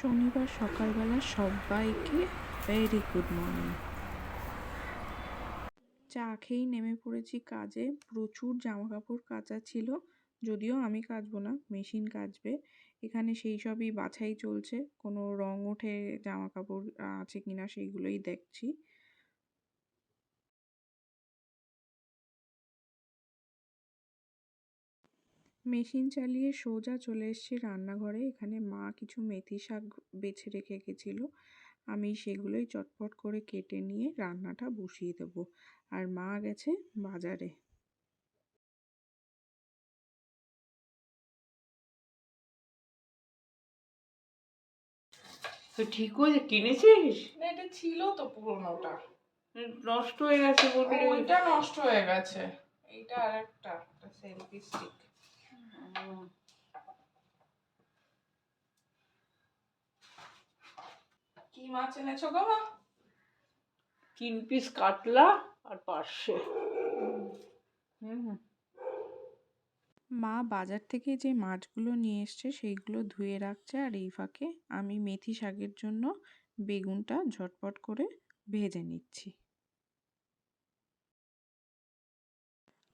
শনিবার সকালবেলা সবাইকে ভেরি গুড মর্নিং। চা খেয়েই নেমে পড়েছি কাজে। প্রচুর জামা কাপড় কাচা ছিল, যদিও আমি কাচবো না, মেশিন কাচবে। এখানে সেই সবই বাছাই চলছে, কোনো রং ওঠে জামা কাপড় আছে কিনা সেইগুলোই দেখছি। মেশিন চালিয়ে সোজা চলে এসেছি রান্নাঘরে। এখানে মা কিছু মেথি শাক বেছে রেখে গেছিলো, আমি সেগুলোই চটপট করে কেটে নিয়ে রান্নাটা বসিয়ে দেবো। আর মা গেছে বাজারে। তো ঠিক হয়েছে, কিনেছিস? না, এটা ছিল তো পুরোনোটা, নষ্ট হয়ে গেছে বললি। ওইটা নষ্ট হয়ে গেছে, এইটা আরেকটা সেলফি স্টিক। কি মাছ এনেছো গো মা? 3 পিস কাতলা আর পার্শে। মা বাজার থেকে যে মাছগুলো নিয়ে এসছে সেইগুলো ধুয়ে রাখছে, আর এই ফাঁকে আমি মেথি শাকের জন্য বেগুনটা ঝটপট করে ভেজে নিচ্ছি।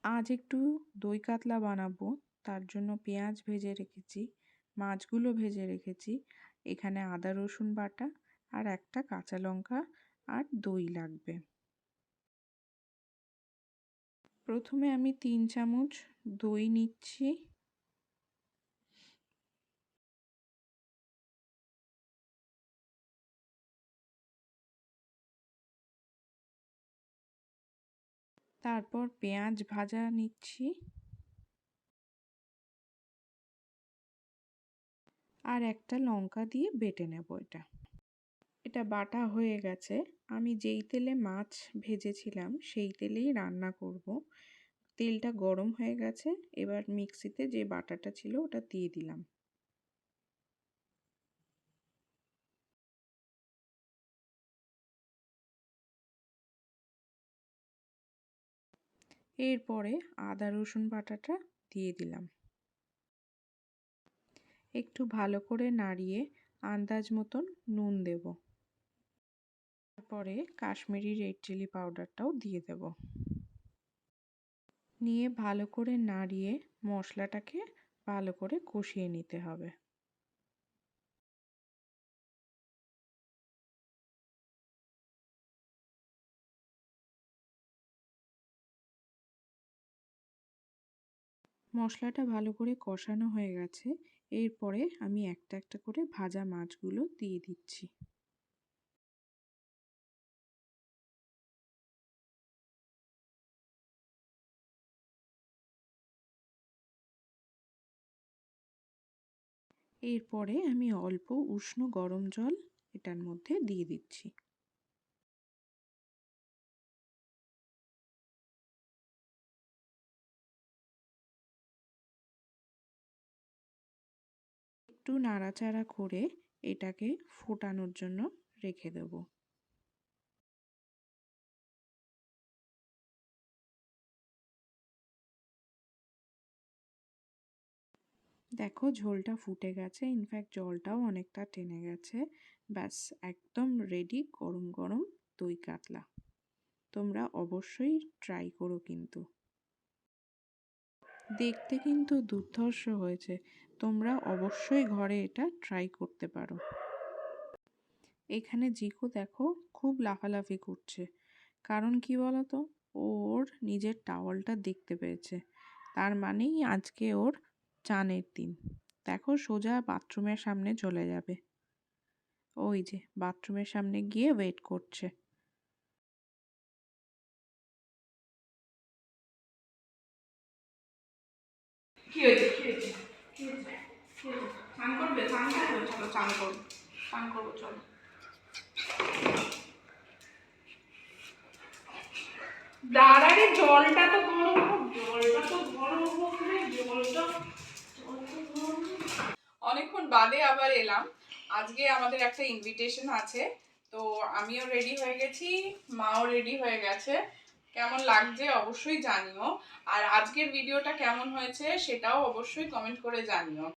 আজ একটু দই কাতলা বানাবো, তার জন্য পেঁয়াজ ভেজে রেখেছি, মাছগুলো ভেজে রেখেছি। এখানে আদা রসুন বাটা আর একটা কাঁচা লঙ্কা আর দই লাগবে। প্রথমে আমি 3 চামচ দই নিচ্ছি। তারপর পেঁয়াজ ভাজা নিচ্ছি, আর একটা লঙ্কা দিয়ে বেটে নেব। এটা বাটা হয়ে গেছে। আমি যেই তেলে মাছ ভেজেছিলাম সেই তেলেই রান্না করব। তেলটা গরম হয়ে গেছে, এবার মিক্সিতে যে বাটাটা ছিল ওটা দিয়ে দিলাম। এরপরে আদা রসুন বাটাটা দিয়ে দিলাম। একটু ভালো করে নাড়িয়ে আন্দাজ মতন নুন দেব। তারপরে কাশ্মীরি রেড চিলি পাউডারটাও দিয়ে দেব। নিয়ে ভালো করে নাড়িয়ে মশলাটাকে ভালো করে কষিয়ে নিতে হবে। মশলাটা ভালো করে কষানো হয়ে গেছে। এরপরে আমি একটা একটা করে ভাজা মাছগুলো দিয়ে দিচ্ছি। এরপরে আমি অল্প উষ্ণ গরম জল এটার মধ্যে দিয়ে দিচ্ছি। একটু নাড়াচাড়া করে এটাকে ফোটানোর জন্য রেখে দেব। দেখো ঝোলটা ফুটে গেছে, ইনফ্যাক্ট জলটাও অনেকটা টেনে গেছে। ব্যাস, একদম রেডি গরম গরম দই কাতলা। তোমরা অবশ্যই ট্রাই করো কিন্তু। দেখতে কিন্তু দুর্ধর্ষ হয়েছে, তোমরা অবশ্যই ঘরে এটা ট্রাই করতে পারো। এখানে জিকো দেখো খুব লাফালাফি করছে, কারণ কি বলতো, ওর নিজের টাওয়ালটা দেখতে পেয়েছে। তার মানেই আজকে ওর চানের দিন। দেখো সোজা বাথরুমের সামনে চলে যাবে। ওই যে বাথরুমের সামনে গিয়ে ওয়েট করছে। কি হয়েছে, কি হয়েছে, কি হয়েছে, কি হয়েছে? স্নান করবে, স্নান করবে, চলো স্নান করবো, স্নান করবো, চলো। দাঁড়ারে, জলটা তো গরম হোক, জলটা তো গরম হোক রে, জলটা অনেকক্ষণ বাদে আবার এলাম। আজকে আমাদের একটা ইনভিটেশন আছে, তো আমিও রেডি হয়ে গেছি, মাও রেডি হয়ে গেছে। কেমন লাগছে অবশ্যই জানিও, আর আজকের ভিডিওটা কেমন হয়েছে সেটাও অবশ্যই কমেন্ট করে জানিও।